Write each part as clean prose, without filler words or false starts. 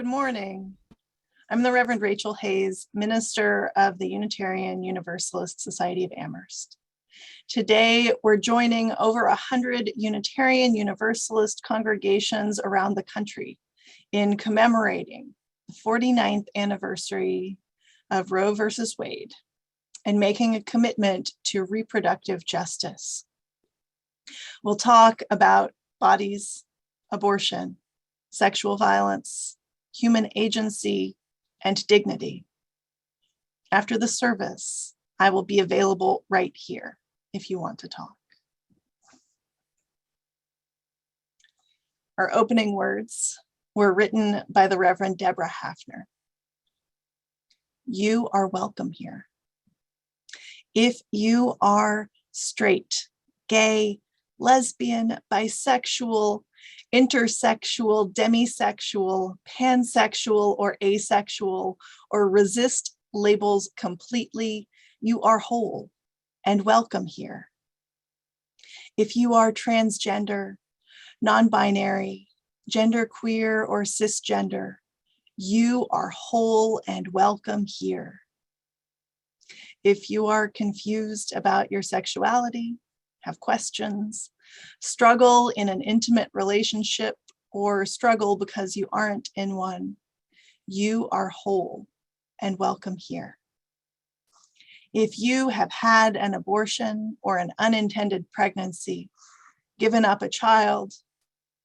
Good morning. I'm the Reverend Rachael Hayes, minister of the Unitarian Universalist Society of Amherst. Today, we're joining over 100 Unitarian Universalist congregations around the country in commemorating the 49th anniversary of Roe versus Wade and making a commitment to reproductive justice. We'll talk about bodies, abortion, sexual violence, human agency, and dignity. After the service, I will be available right here if you want to talk. Our opening words were written by the Reverend Deborah Hafner. You are welcome here. If you are straight, gay, lesbian, bisexual, intersexual, demisexual, pansexual, or asexual, or resist labels completely, you are whole and welcome here. If you are transgender, non-binary, genderqueer, or cisgender, you are whole and welcome here. If you are confused about your sexuality, have questions, struggle in an intimate relationship, or struggle because you aren't in one, you are whole and welcome here. If you have had an abortion or an unintended pregnancy, given up a child,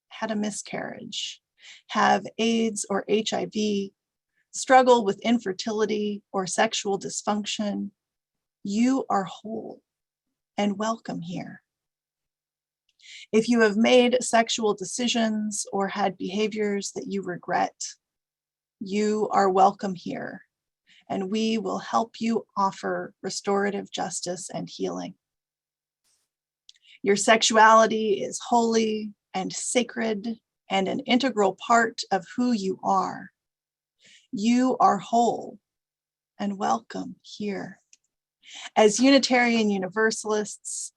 had a miscarriage, have AIDS or HIV, struggle with infertility or sexual dysfunction, you are whole and welcome here. If you have made sexual decisions or had behaviors that you regret, you are welcome here, and we will help you offer restorative justice and healing. Your sexuality is holy and sacred and an integral part of who you are. You are whole and welcome here. As Unitarian Universalists,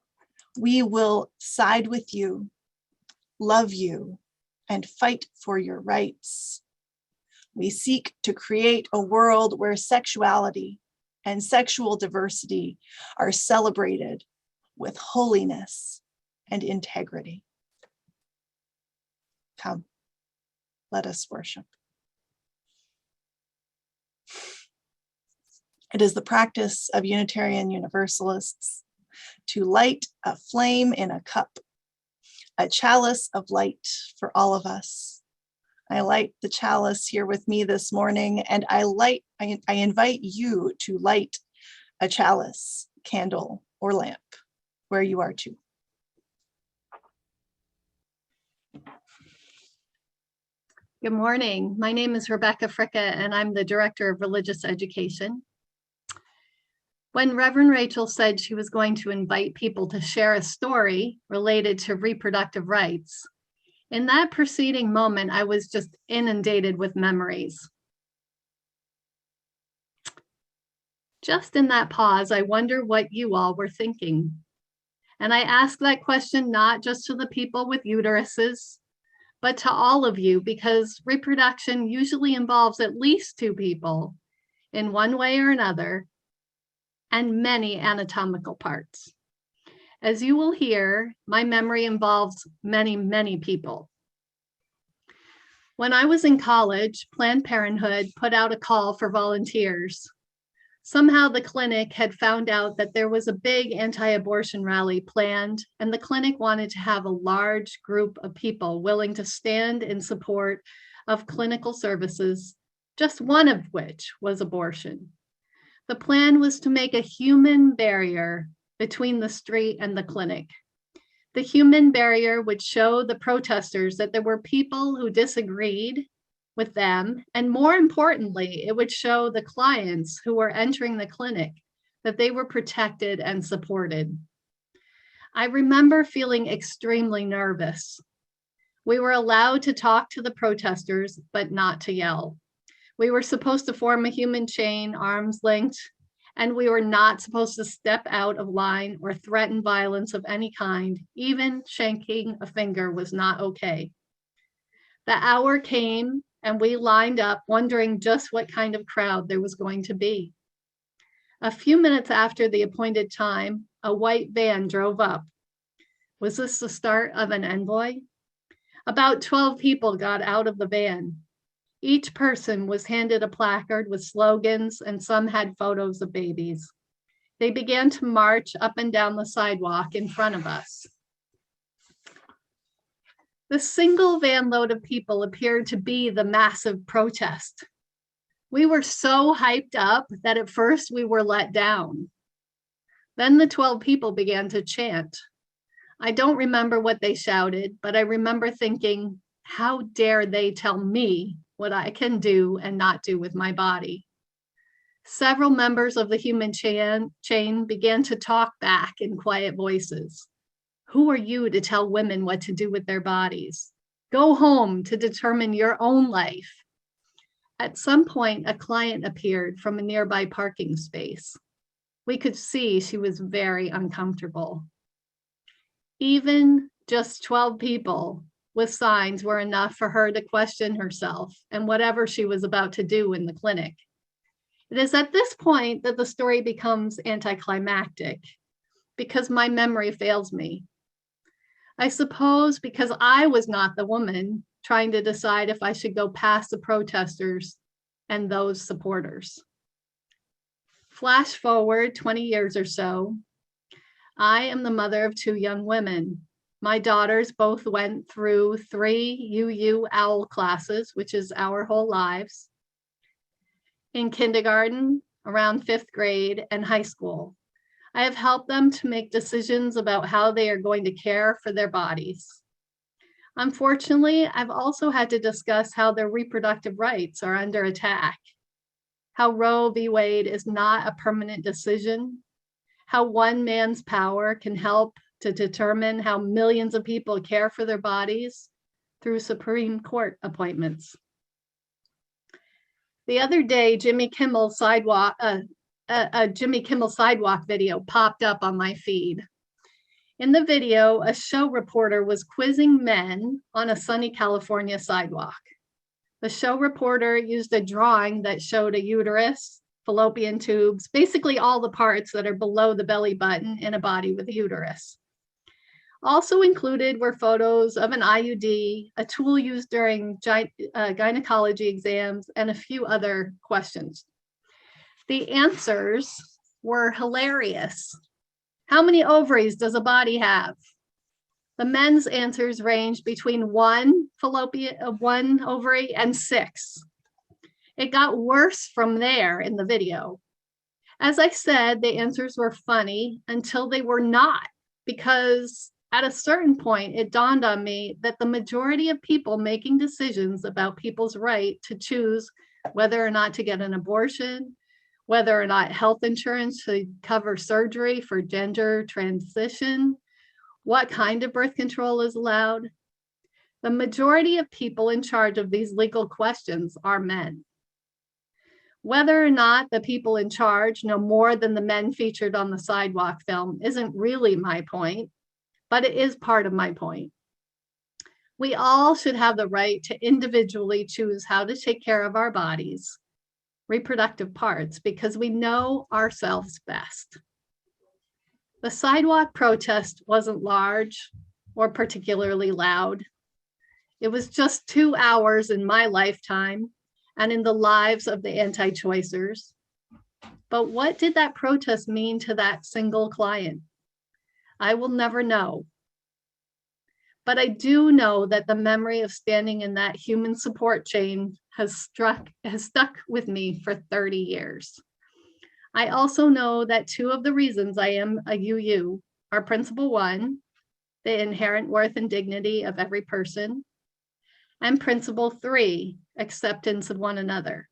we will side with you, love you, and fight for your rights. We seek to create a world where sexuality and sexual diversity are celebrated with holiness and integrity. Come, let us worship. It is the practice of Unitarian Universalists to light a flame in a cup, a chalice of light for all of us. I light the chalice here with me this morning, and I invite you to light a chalice, candle, or lamp where you are too. Good morning. My name is Rebecca Fricka, and I'm the Director of Religious Education. When Reverend Rachael said she was going to invite people to share a story related to reproductive rights, in that preceding moment, I was just inundated with memories. Just in that pause, I wonder what you all were thinking. And I ask that question not just to the people with uteruses, but to all of you, because reproduction usually involves at least two people in one way or another, and many anatomical parts. As you will hear, my memory involves many, many people. When I was in college, Planned Parenthood put out a call for volunteers. Somehow the clinic had found out that there was a big anti-abortion rally planned, and the clinic wanted to have a large group of people willing to stand in support of clinical services, just one of which was abortion. The plan was to make a human barrier between the street and the clinic. The human barrier would show the protesters that there were people who disagreed with them, and more importantly, it would show the clients who were entering the clinic that they were protected and supported. I remember feeling extremely nervous. We were allowed to talk to the protesters, but not to yell. We were supposed to form a human chain, arm's length, and we were not supposed to step out of line or threaten violence of any kind. Even shanking a finger was not okay. The hour came and we lined up wondering just what kind of crowd there was going to be. A few minutes after the appointed time, a white van drove up. Was this the start of an envoy? About 12 people got out of the van. Each person was handed a placard with slogans, and some had photos of babies. They began to march up and down the sidewalk in front of us. The single van load of people appeared to be the massive protest. We were so hyped up that at first we were let down. Then the 12 people began to chant. I don't remember what they shouted, but I remember thinking, how dare they tell me what I can do and not do with my body? Several members of the human chain began to talk back in quiet voices. Who are you to tell women what to do with their bodies? Go home to determine your own life. At some point, a client appeared from a nearby parking space. We could see she was very uncomfortable. Even just 12 people with signs were enough for her to question herself and whatever she was about to do in the clinic. It is at this point that the story becomes anticlimactic because my memory fails me. I suppose because I was not the woman trying to decide if I should go past the protesters and those supporters. Flash forward 20 years or so. I am the mother of 2 young women. My daughters both went through 3 UUL classes, which is Our Whole Lives, in kindergarten, around 5th grade, and high school. I have helped them to make decisions about how they are going to care for their bodies. Unfortunately, I've also had to discuss how their reproductive rights are under attack, how Roe v. Wade is not a permanent decision, how one man's power can help to determine how millions of people care for their bodies through Supreme Court appointments. The other day, Jimmy Kimmel Sidewalk video popped up on my feed. In the video, a show reporter was quizzing men on a sunny California sidewalk. The show reporter used a drawing that showed a uterus, fallopian tubes, basically all the parts that are below the belly button in a body with a uterus. Also included were photos of an IUD, a tool used during gynecology exams, and a few other questions. The answers were hilarious. How many ovaries does a body have? The men's answers ranged between one ovary and 6. It got worse from there in the video. As I said, the answers were funny until they were not, because at a certain point, it dawned on me that the majority of people making decisions about people's right to choose whether or not to get an abortion, whether or not health insurance should cover surgery for gender transition, what kind of birth control is allowed. The majority of people in charge of these legal questions are men. Whether or not the people in charge know more than the men featured on the Sidewalk film isn't really my point, but it is part of my point. We all should have the right to individually choose how to take care of our bodies, reproductive parts, because we know ourselves best. The sidewalk protest wasn't large or particularly loud. It was just 2 hours in my lifetime and in the lives of the anti-choicers. But what did that protest mean to that single client? I will never know. But I do know that the memory of standing in that human support chain has stuck with me for 30 years. I also know that 2 of the reasons I am a UU are principle 1, the inherent worth and dignity of every person, and principle 3, acceptance of one another.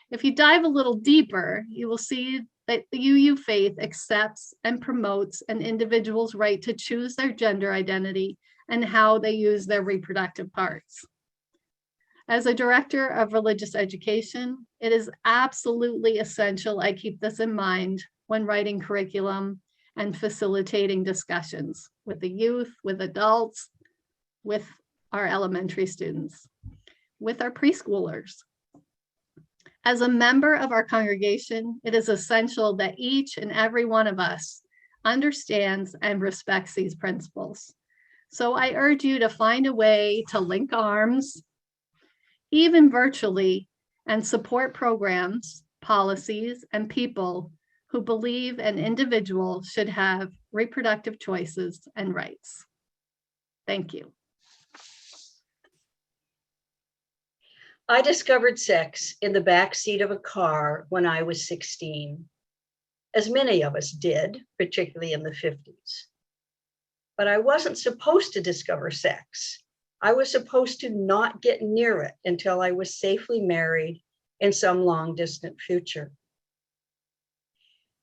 If you dive a little deeper, you will see that the UU faith accepts and promotes an individual's right to choose their gender identity and how they use their reproductive parts. As a director of religious education, it is absolutely essential I keep this in mind when writing curriculum and facilitating discussions with the youth, with adults, with our elementary students. with our preschoolers. As a member of our congregation, it is essential that each and every one of us understands and respects these principles. So I urge you to find a way to link arms, even virtually, and support programs, policies, and people who believe an individual should have reproductive choices and rights. Thank you. I discovered sex in the back seat of a car when I was 16, as many of us did, particularly in the 50s. But I wasn't supposed to discover sex. I was supposed to not get near it until I was safely married in some long distant future.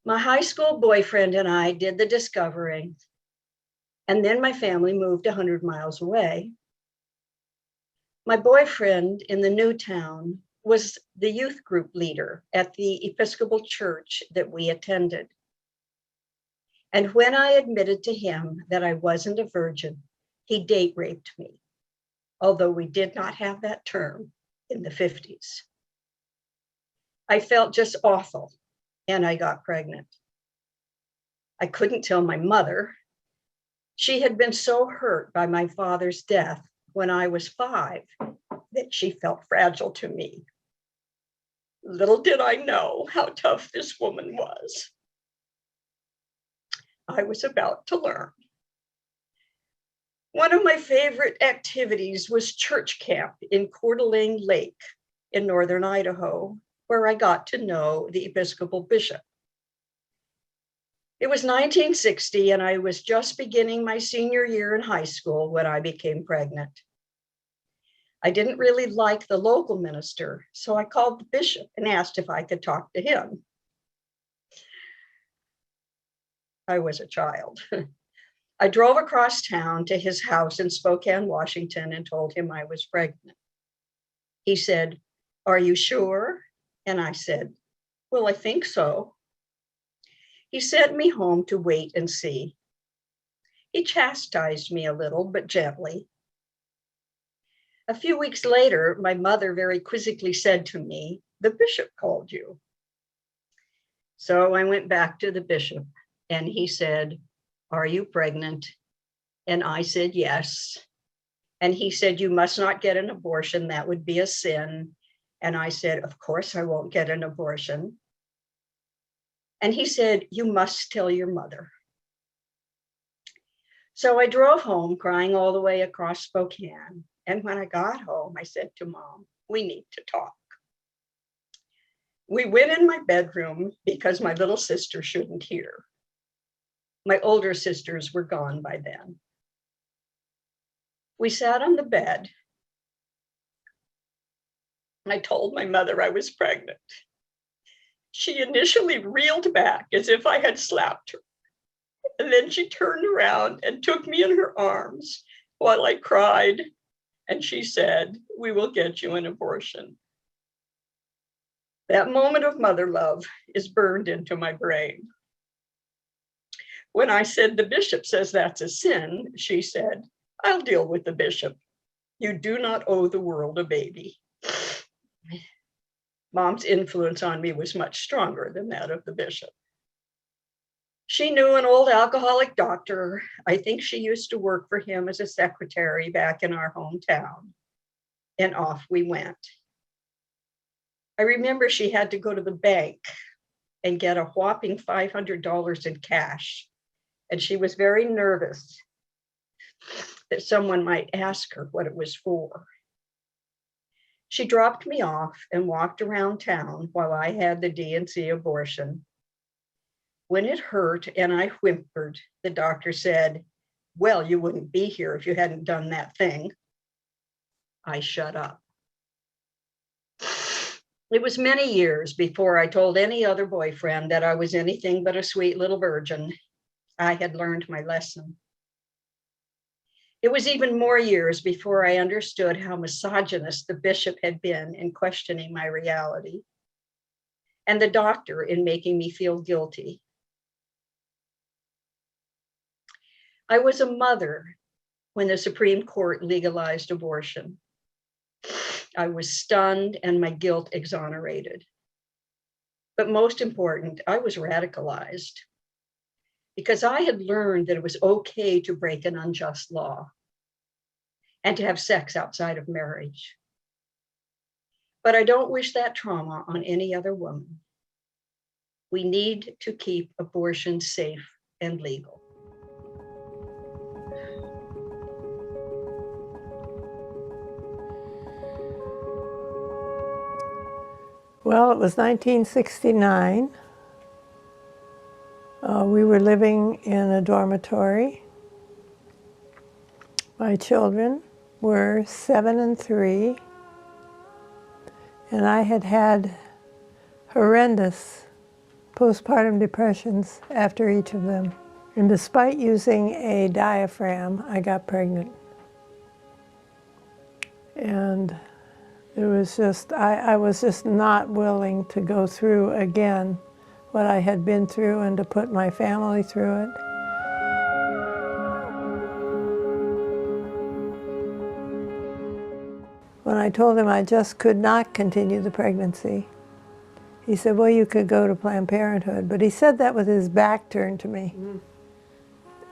My high school boyfriend and I did the discovering, and then my family moved 100 miles away. My boyfriend in the new town was the youth group leader at the Episcopal church that we attended. And when I admitted to him that I wasn't a virgin, he date raped me, although we did not have that term in the 50s. I felt just awful, and I got pregnant. I couldn't tell my mother. She had been so hurt by my father's death when I was 5 that she felt fragile to me. Little did I know how tough this woman was. I was about to learn. One of my favorite activities was church camp in Coeur d'Alene Lake in northern Idaho, where I got to know the Episcopal bishop. It was 1960, and I was just beginning my senior year in high school when I became pregnant. I didn't really like the local minister, so I called the bishop and asked if I could talk to him. I was a child. I drove across town to his house in Spokane, Washington, and told him I was pregnant. He said, "Are you sure?" And I said, "Well, I think so." He sent me home to wait and see. He chastised me a little, but gently. A few weeks later, my mother very quizzically said to me, "The bishop called you." So I went back to the bishop, and he said, "Are you pregnant?" And I said, "Yes." And he said, "You must not get an abortion. That would be a sin." And I said, "Of course I won't get an abortion." And he said, "You must tell your mother." So I drove home crying all the way across Spokane. And when I got home, I said to Mom, "We need to talk." We went in my bedroom because my little sister shouldn't hear. My older sisters were gone by then. We sat on the bed. I told my mother I was pregnant. She initially reeled back as if I had slapped her. And then she turned around and took me in her arms while I cried. And she said, "We will get you an abortion." That moment of mother love is burned into my brain. When I said, "The bishop says that's a sin," she said, "I'll deal with the bishop. You do not owe the world a baby." Mom's influence on me was much stronger than that of the bishop. She knew an old alcoholic doctor. I think she used to work for him as a secretary back in our hometown. And off we went. I remember she had to go to the bank and get a whopping $500 in cash. And she was very nervous that someone might ask her what it was for. She dropped me off and walked around town while I had the D&C abortion. When it hurt and I whimpered, the doctor said, "Well, you wouldn't be here if you hadn't done that thing." I shut up. It was many years before I told any other boyfriend that I was anything but a sweet little virgin. I had learned my lesson. It was even more years before I understood how misogynist the bishop had been in questioning my reality, and the doctor in making me feel guilty. I was a mother when the Supreme Court legalized abortion. I was stunned and my guilt exonerated. But most important, I was radicalized because I had learned that it was okay to break an unjust law and to have sex outside of marriage. But I don't wish that trauma on any other woman. We need to keep abortion safe and legal. Well, it was 1969. We were living in a dormitory. My children were 7 and 3, and I had had horrendous postpartum depressions after each of them. And despite using a diaphragm, I got pregnant. And it was just, I was just not willing to go through again what I had been through and to put my family through it. When I told him I just could not continue the pregnancy, he said, well, you could go to Planned Parenthood. But he said that with his back turned to me.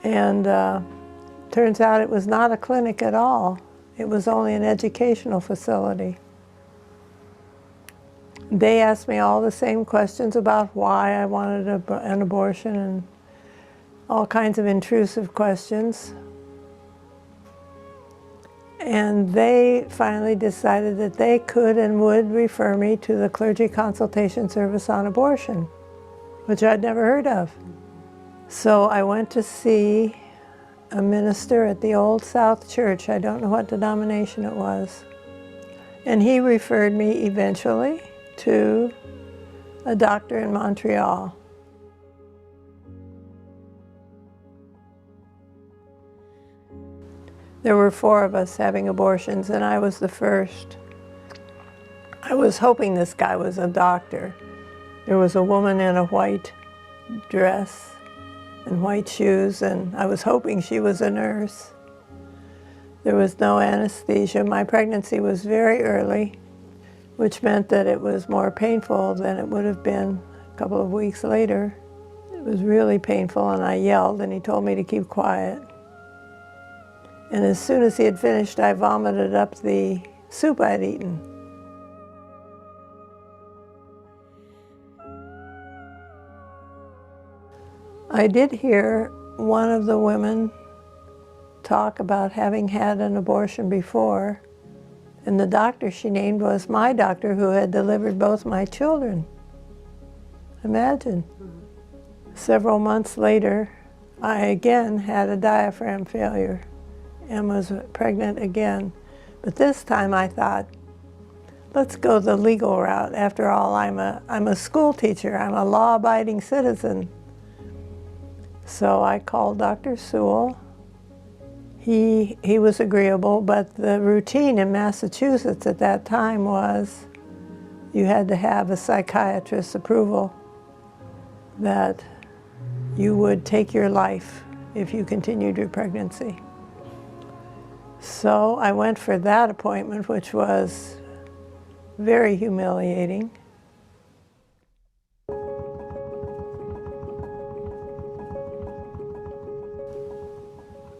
And turns out it was not a clinic at all. It was only an educational facility. They asked me all the same questions about why I wanted an abortion and all kinds of intrusive questions. And they finally decided that they could and would refer me to the Clergy Consultation Service on Abortion, which I'd never heard of. So I went to see a minister at the Old South Church. I don't know what denomination it was. And he referred me eventually to a doctor in Montreal. There were 4 of us having abortions, and I was the first. I was hoping this guy was a doctor. There was a woman in a white dress and white shoes, and I was hoping she was a nurse. There was no anesthesia. My pregnancy was very early, which meant that it was more painful than it would have been a couple of weeks later. It was really painful, and I yelled, and he told me to keep quiet. And as soon as he had finished, I vomited up the soup I'd eaten. I did hear one of the women talk about having had an abortion before, and the doctor she named was my doctor who had delivered both my children. Imagine. Several months later, I again had a diaphragm failure and was pregnant again. But this time I thought, let's go the legal route. After all, I'm a school teacher. I'm a law-abiding citizen. So I called Dr. Sewell. He was agreeable, but the routine in Massachusetts at that time was you had to have a psychiatrist's approval that you would take your life if you continued your pregnancy. So I went for that appointment, which was very humiliating.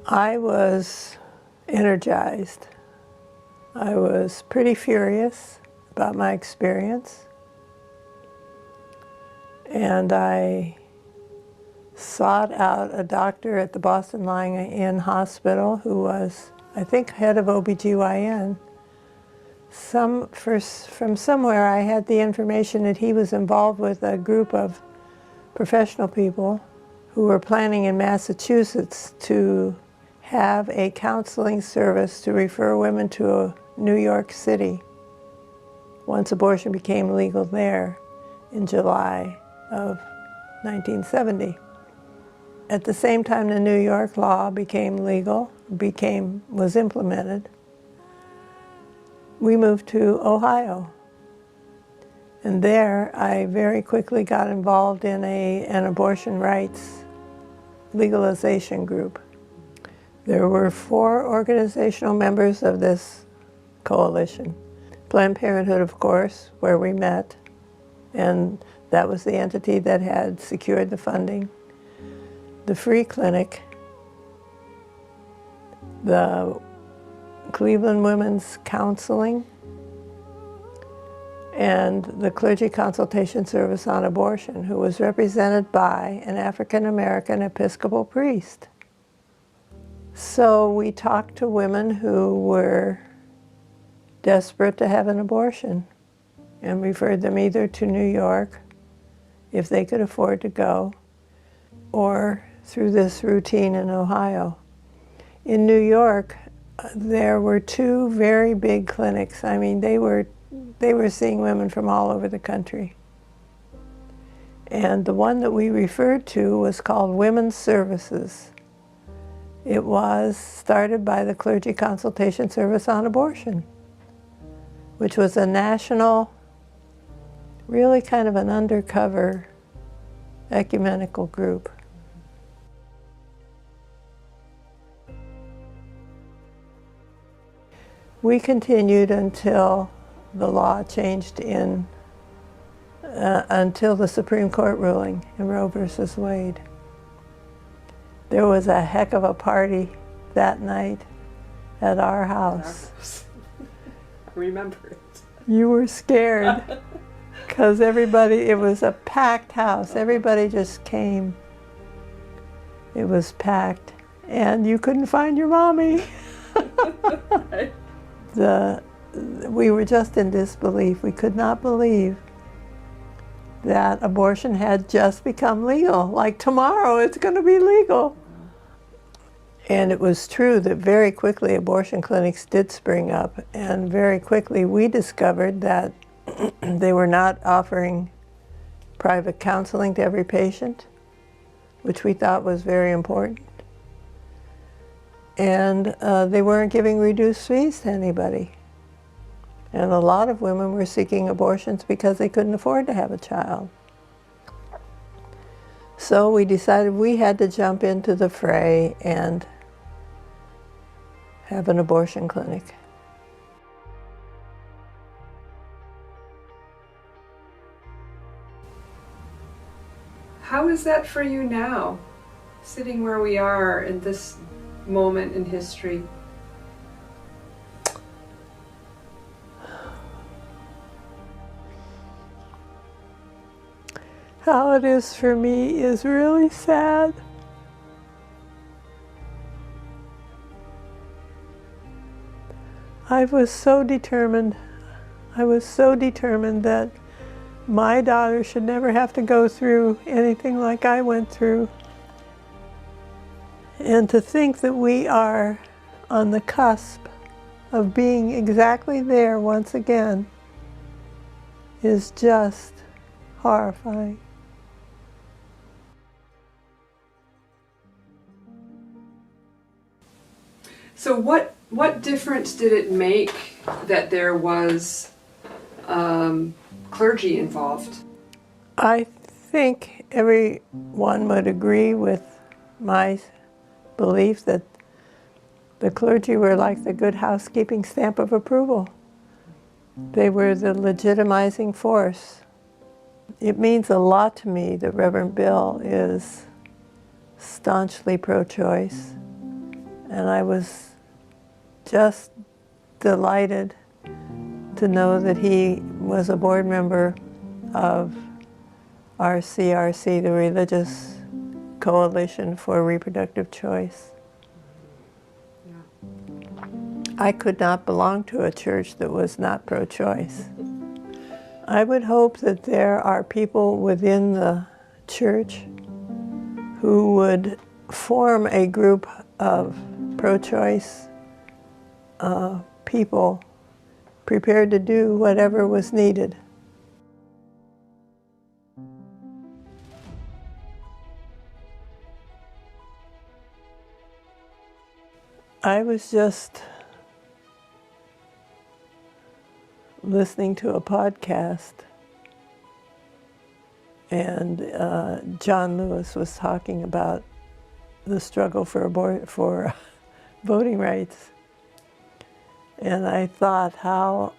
I was energized. I was pretty furious about my experience. And I sought out a doctor at the Boston Lying In Hospital who was, I think, head of OBGYN. From somewhere I had the information that he was involved with a group of professional people who were planning in Massachusetts to have a counseling service to refer women to New York City once abortion became legal there in July of 1970. At the same time the New York law became legal, was implemented, we moved to Ohio. And there I very quickly got involved in an abortion rights legalization group. There were 4 organizational members of this coalition. Planned Parenthood, of course, where we met, and that was the entity that had secured the funding. The free clinic, the Cleveland Women's Counseling, and the Clergy Consultation Service on Abortion, who was represented by an African-American Episcopal priest. So we talked to women who were desperate to have an abortion and referred them either to New York, if they could afford to go, or through this routine in Ohio. In New York, there were two very big clinics. I mean, they were seeing women from all over the country. And the one that we referred to was called Women's Services. It was started by the Clergy Consultation Service on Abortion, which was a national, really kind of an undercover ecumenical group. We continued until the law changed until the Supreme Court ruling in Roe versus Wade. There was a heck of a party that night at our house. I remember it. You were scared because it was a packed house. Everybody just came. It was packed and you couldn't find your mommy. We were just in disbelief. We could not believe that abortion had just become legal. Like tomorrow it's going to be legal. And it was true that very quickly abortion clinics did spring up, and very quickly we discovered that they were not offering private counseling to every patient, which we thought was very important. And they weren't giving reduced fees to anybody. And a lot of women were seeking abortions because they couldn't afford to have a child. So we decided we had to jump into the fray and have an abortion clinic. How is that for you now, sitting where we are in this moment in history? How it is for me is really sad. I was so determined that my daughter should never have to go through anything like I went through. And to think that we are on the cusp of being exactly there once again is just horrifying. So what difference did it make that there was clergy involved? I think everyone would agree with my belief that the clergy were like the good housekeeping stamp of approval. They were the legitimizing force. It means a lot to me that Reverend Bill is staunchly pro-choice, and I was just delighted to know that he was a board member of RCRC, the Religious Coalition for Reproductive Choice. I could not belong to a church that was not pro-choice. I would hope that there are people within the church who would form a group of pro-choice people prepared to do whatever was needed. I was just listening to a podcast, and John Lewis was talking about the struggle for voting rights. And I thought how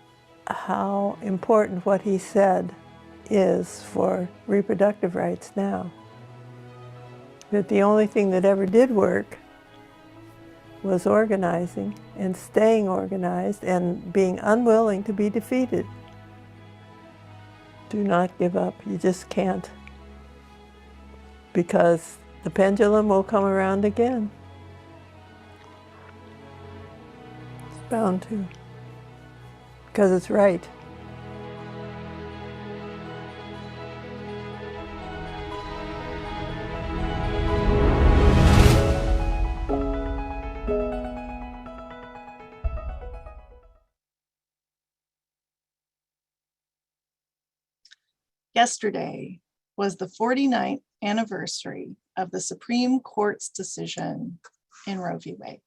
how important what he said is for reproductive rights now. That the only thing that ever did work was organizing and staying organized and being unwilling to be defeated. Do not give up. You just can't. Because the pendulum will come around again. It's bound to. Because it's right. Yesterday was the 49th anniversary of the Supreme Court's decision in Roe v. Wade.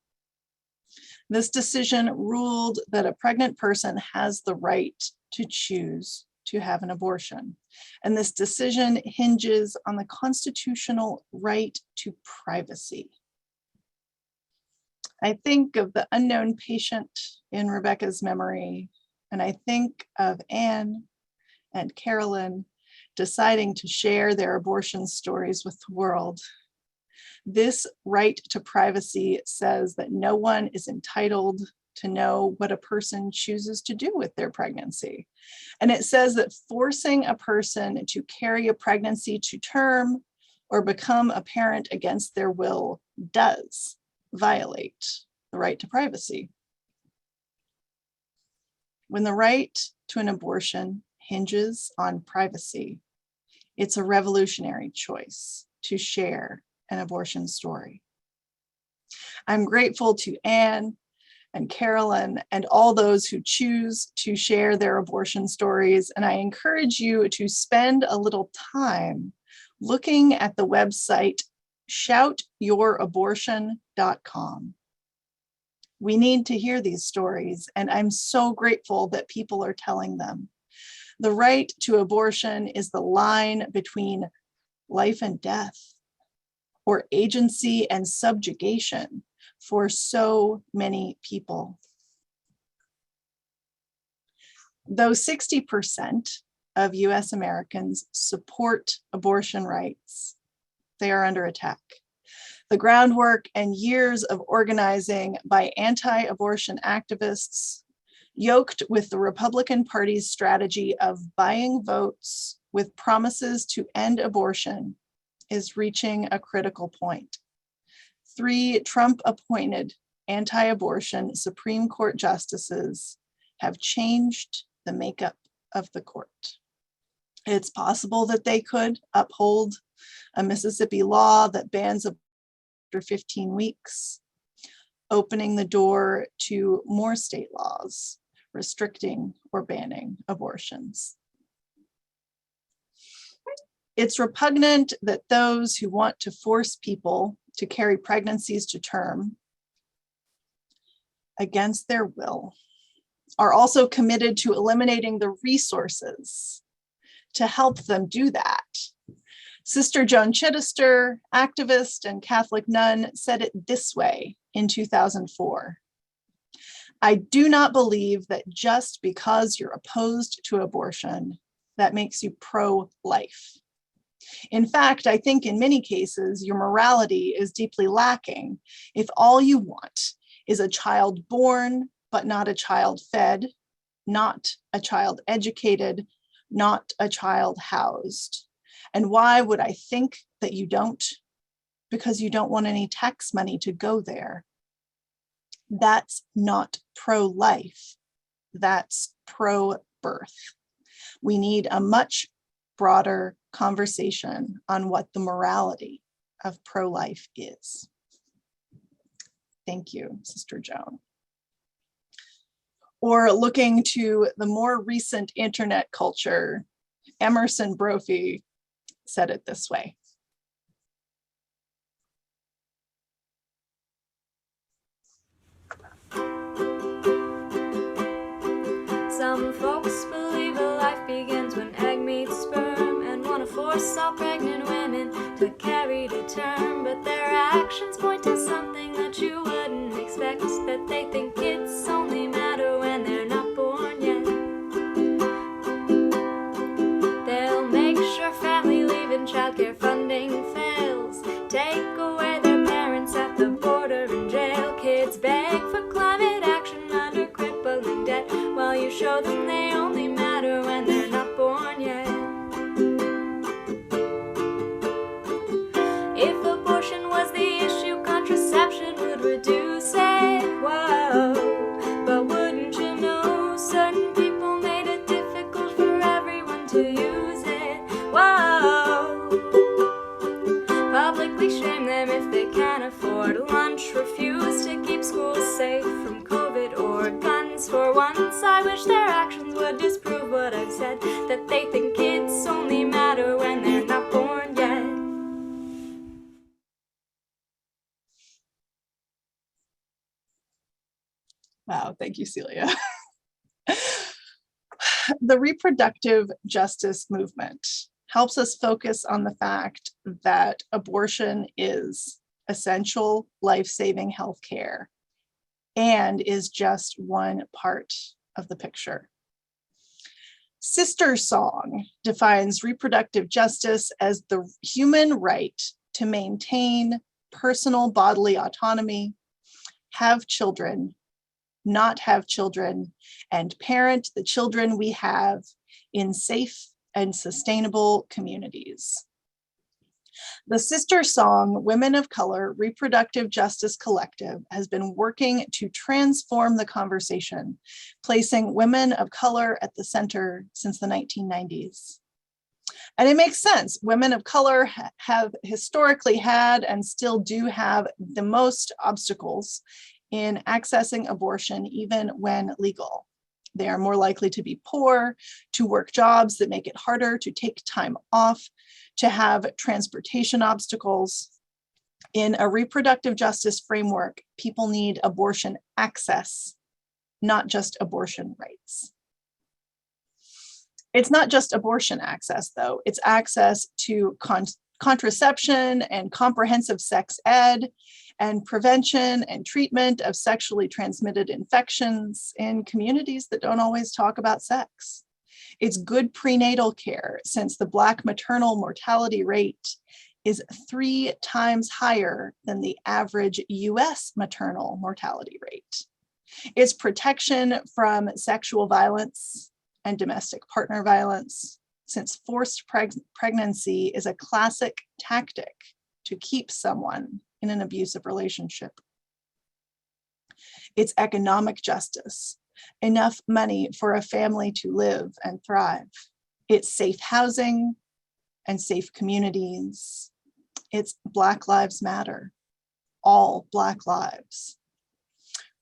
This decision ruled that a pregnant person has the right to choose to have an abortion. And this decision hinges on the constitutional right to privacy. I think of the unknown patient in Rebecca's memory, and I think of Anne and Carolyn deciding to share their abortion stories with the world. This right to privacy says that no one is entitled to know what a person chooses to do with their pregnancy. And it says that forcing a person to carry a pregnancy to term or become a parent against their will does violate the right to privacy. When the right to an abortion hinges on privacy, it's a revolutionary choice to share an abortion story. I'm grateful to Anne and Carolyn and all those who choose to share their abortion stories, and I encourage you to spend a little time looking at the website shoutyourabortion.com. We need to hear these stories, and I'm so grateful that people are telling them. The right to abortion is the line between life and death, or agency and subjugation for so many people. Though 60% of US Americans support abortion rights, they are under attack. The groundwork and years of organizing by anti-abortion activists, yoked with the Republican Party's strategy of buying votes with promises to end abortion, is reaching a critical point. 3 Trump-appointed anti-abortion Supreme Court justices have changed the makeup of the court. It's possible that they could uphold a Mississippi law that bans abortion after 15 weeks, opening the door to more state laws restricting or banning abortions. It's repugnant that those who want to force people to carry pregnancies to term against their will are also committed to eliminating the resources to help them do that. Sister Joan Chittister, activist and Catholic nun, said it this way in 2004. I do not believe that just because you're opposed to abortion, that makes you pro-life. In fact, I think in many cases, your morality is deeply lacking if all you want is a child born, but not a child fed, not a child educated, not a child housed. And why would I think that you don't? Because you don't want any tax money to go there. That's not pro-life, that's pro-birth. We need a much broader conversation on what the morality of pro-life is. Thank you, Sister Joan. Or looking to the more recent internet culture, Emerson Brophy said it this way. Some folks believe a life begins when egg meets sperm and want to force all pregnant women to carry to term, but their actions point to something that you wouldn't expect, that they think kids only matter when they're not born yet. childcare funding fails. Take away their parents at the border and jail. Kids beg for climate action under crippling debt, while you show them they only matter when they're not born yet. If abortion was the issue, contraception would reduce it. Whoa, but wouldn't you know certain people made it difficult for everyone to use it? Whoa, publicly shame them if they can't afford lunch. Refuse to keep schools safe from COVID or guns. For once, I wish their actions would disprove what I've said, that they think kids only matter when they're not born yet. Wow, thank you, Celia. The reproductive justice movement helps us focus on the fact that abortion is essential life-saving health care and is just one part of the picture. Sister Song defines reproductive justice as the human right to maintain personal bodily autonomy, have children, not have children, and parent the children we have in safe and sustainable communities. The Sister Song Women of Color Reproductive Justice Collective has been working to transform the conversation, placing women of color at the center since the 1990s. And it makes sense. Women of color have historically had and still do have the most obstacles in accessing abortion, even when legal. They are more likely to be poor, to work jobs that make it harder to take time off, to have transportation obstacles. In a reproductive justice framework, people need abortion access, not just abortion rights. It's not just abortion access, though. It's access to contraception and comprehensive sex ed, and prevention and treatment of sexually transmitted infections in communities that don't always talk about sex. It's good prenatal care, since the Black maternal mortality rate is 3 times higher than the average US maternal mortality rate. It's protection from sexual violence and domestic partner violence, since forced pregnancy is a classic tactic to keep someone in an abusive relationship. It's economic justice, enough money for a family to live and thrive. It's safe housing and safe communities. It's Black Lives Matter, all Black lives.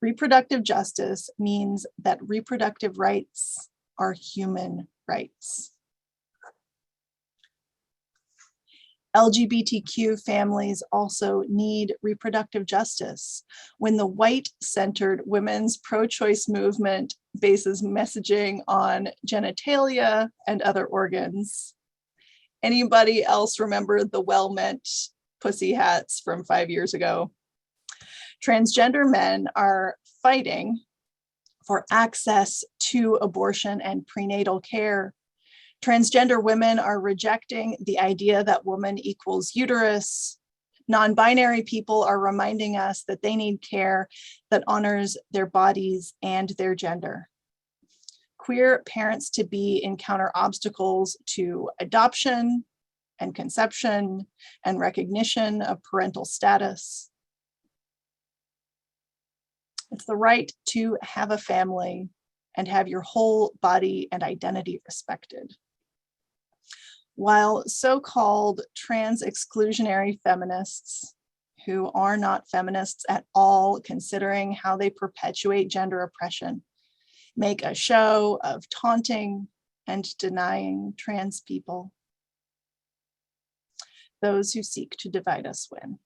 Reproductive justice means that reproductive rights are human rights. LGBTQ families also need reproductive justice. When the white-centered women's pro-choice movement bases messaging on genitalia and other organs, anybody else remember the well-meant pussy hats from 5 years ago? Transgender men are fighting for access to abortion and prenatal care. Transgender women are rejecting the idea that woman equals uterus. Non-binary people are reminding us that they need care that honors their bodies and their gender. Queer parents-to-be encounter obstacles to adoption and conception and recognition of parental status. It's the right to have a family and have your whole body and identity respected. While so-called trans exclusionary feminists, who are not feminists at all, considering how they perpetuate gender oppression, make a show of taunting and denying trans people, those who seek to divide us win.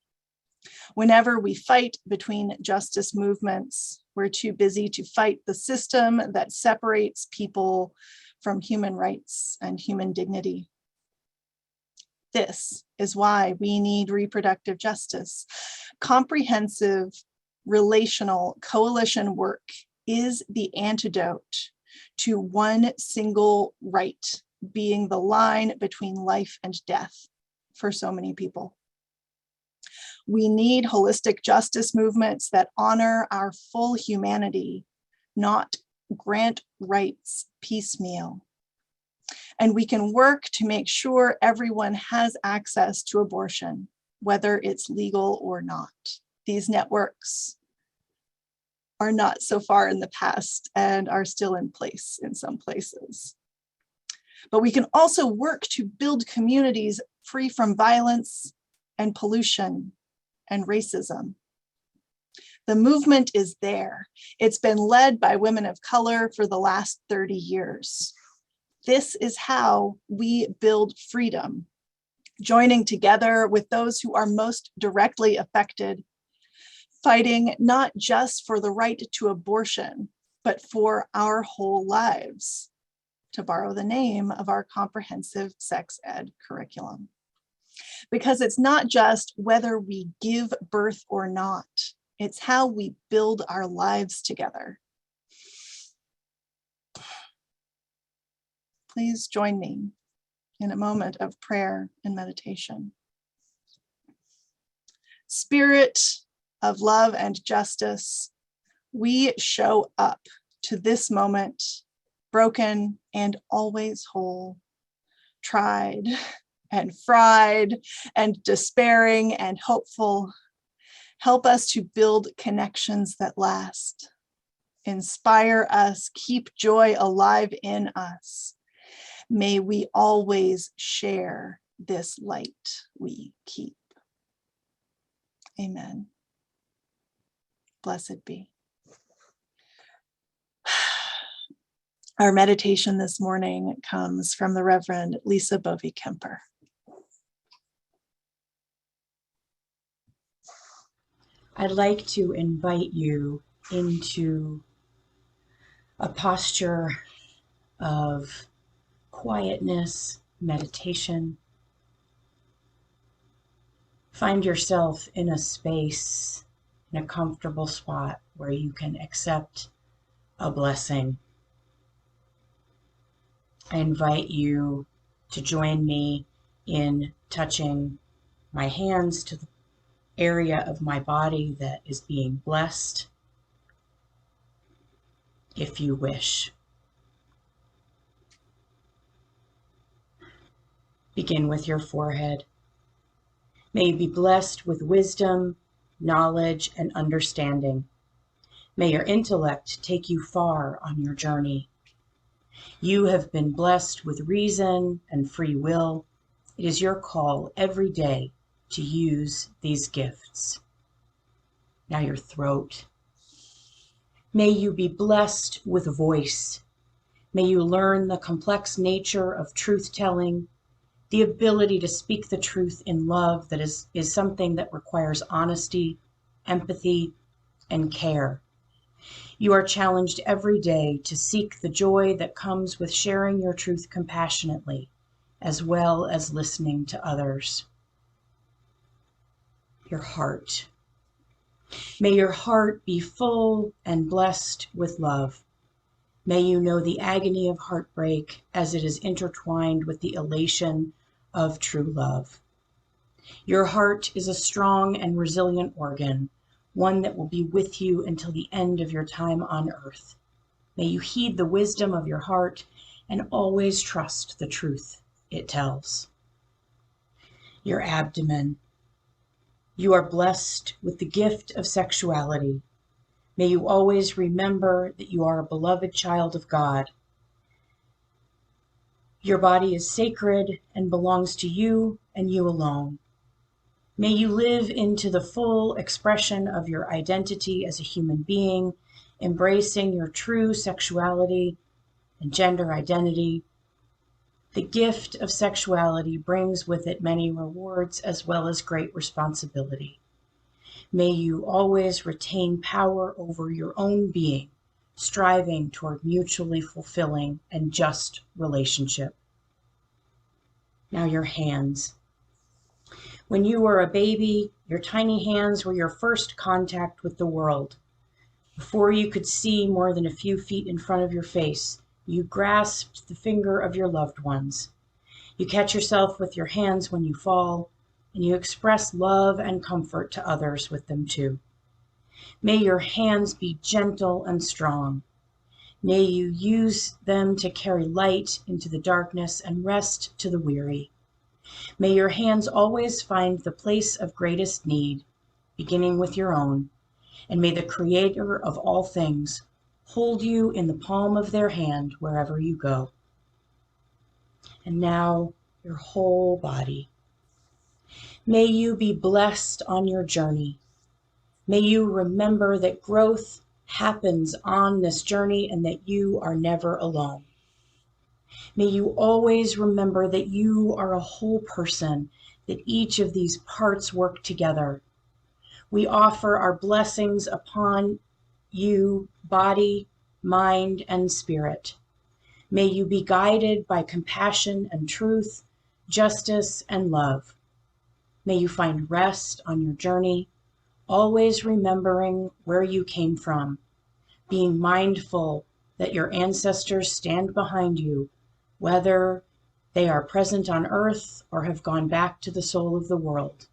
Whenever we fight between justice movements, we're too busy to fight the system that separates people from human rights and human dignity. This is why we need reproductive justice. Comprehensive relational coalition work is the antidote to one single right being the line between life and death, for so many people. We need holistic justice movements that honor our full humanity, not grant rights piecemeal. And we can work to make sure everyone has access to abortion, whether it's legal or not. These networks are not so far in the past and are still in place in some places. But we can also work to build communities free from violence and pollution and racism. The movement is there. It's been led by women of color for the last 30 years. This is how we build freedom, joining together with those who are most directly affected, fighting not just for the right to abortion, but for our whole lives, to borrow the name of our comprehensive sex ed curriculum. Because it's not just whether we give birth or not, it's how we build our lives together. Please join me in a moment of prayer and meditation. Spirit of love and justice, we show up to this moment, broken and always whole, tried and fried and despairing and hopeful. Help us to build connections that last. Inspire us, keep joy alive in us. May we always share this light we keep. Amen. Blessed be. Our meditation this morning comes from the Reverend Lisa Bovey-Kemper. I'd like to invite you into a posture of quietness, meditation. Find yourself in a space, in a comfortable spot where you can accept a blessing. I invite you to join me in touching my hands to the area of my body that is being blessed, if you wish. Begin with your forehead. May you be blessed with wisdom, knowledge, and understanding. May your intellect take you far on your journey. You have been blessed with reason and free will. It is your call every day to use these gifts. Now your throat. May you be blessed with voice. May you learn the complex nature of truth-telling, the ability to speak the truth in love that is something that requires honesty, empathy, and care. You are challenged every day to seek the joy that comes with sharing your truth compassionately, as well as listening to others. Your heart. May your heart be full and blessed with love. May you know the agony of heartbreak as it is intertwined with the elation of true love. Your heart is a strong and resilient organ, one that will be with you until the end of your time on earth. May you heed the wisdom of your heart and always trust the truth it tells. Your abdomen. You are blessed with the gift of sexuality. May you always remember that you are a beloved child of God. Your body is sacred and belongs to you and you alone. May you live into the full expression of your identity as a human being, embracing your true sexuality and gender identity. The gift of sexuality brings with it many rewards as well as great responsibility. May you always retain power over your own being, striving toward mutually fulfilling and just relationship. Now your hands. When you were a baby, your tiny hands were your first contact with the world. Before you could see more than a few feet in front of your face, you grasped the finger of your loved ones. You catch yourself with your hands when you fall, and you express love and comfort to others with them too. May your hands be gentle and strong. May you use them to carry light into the darkness and rest to the weary. May your hands always find the place of greatest need, beginning with your own, and may the Creator of all things hold you in the palm of their hand wherever you go. And now your whole body. May you be blessed on your journey. May you remember that growth happens on this journey and that you are never alone. May you always remember that you are a whole person, that each of these parts work together. We offer our blessings upon you, body, mind, and spirit. May you be guided by compassion and truth, justice and love. May you find rest on your journey, always remembering where you came from, being mindful that your ancestors stand behind you, whether they are present on earth or have gone back to the soul of the world.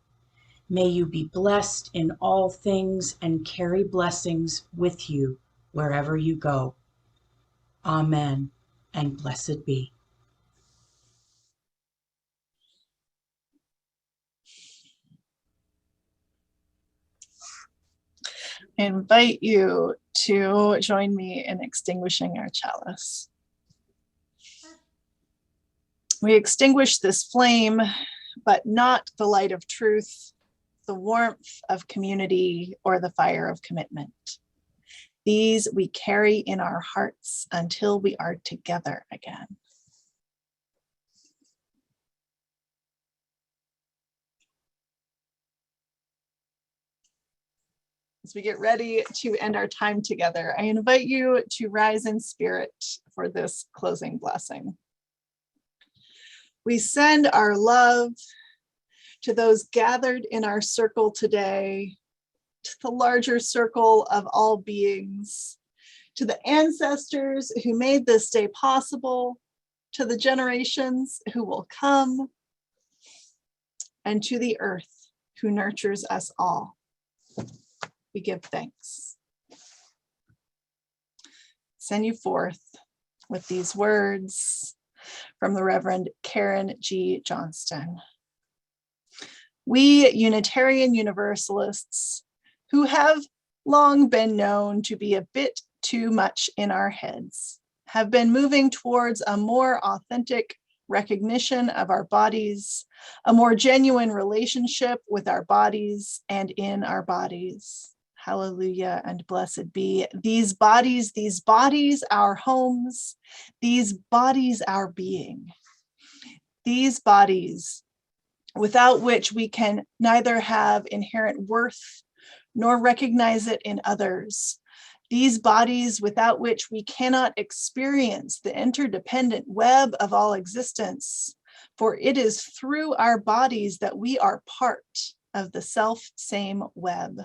May you be blessed in all things and carry blessings with you wherever you go. Amen, and blessed be. I invite you to join me in extinguishing our chalice. We extinguish this flame, but not the light of truth, the warmth of community, or the fire of commitment. These we carry in our hearts until we are together again. As we get ready to end our time together, I invite you to rise in spirit for this closing blessing. We send our love to those gathered in our circle today, to the larger circle of all beings, to the ancestors who made this day possible, to the generations who will come, and to the earth who nurtures us all. We give thanks. Send you forth with these words from the Reverend Karen G. Johnston. We Unitarian Universalists, who have long been known to be a bit too much in our heads, have been moving towards a more authentic recognition of our bodies, a more genuine relationship with our bodies and in our bodies. Hallelujah and blessed be. These bodies, our homes, these bodies, our being. These bodies, without which we can neither have inherent worth nor recognize it in others. These bodies without which we cannot experience the interdependent web of all existence, for it is through our bodies that we are part of the self-same web.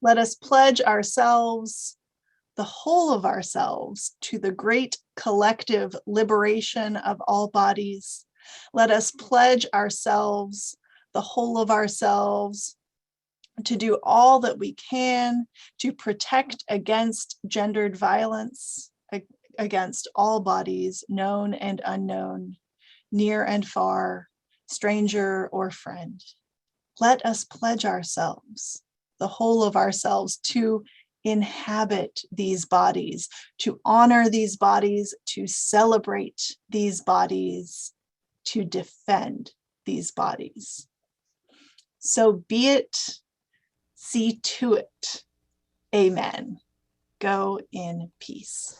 Let us pledge ourselves, the whole of ourselves, to the great collective liberation of all bodies. Let us pledge ourselves, the whole of ourselves, to do all that we can to protect against gendered violence, against all bodies, known and unknown, near and far, stranger or friend. Let us pledge ourselves, the whole of ourselves, to inhabit these bodies, to honor these bodies, to celebrate these bodies, to defend these bodies. So be it, see to it. Amen. Go in peace.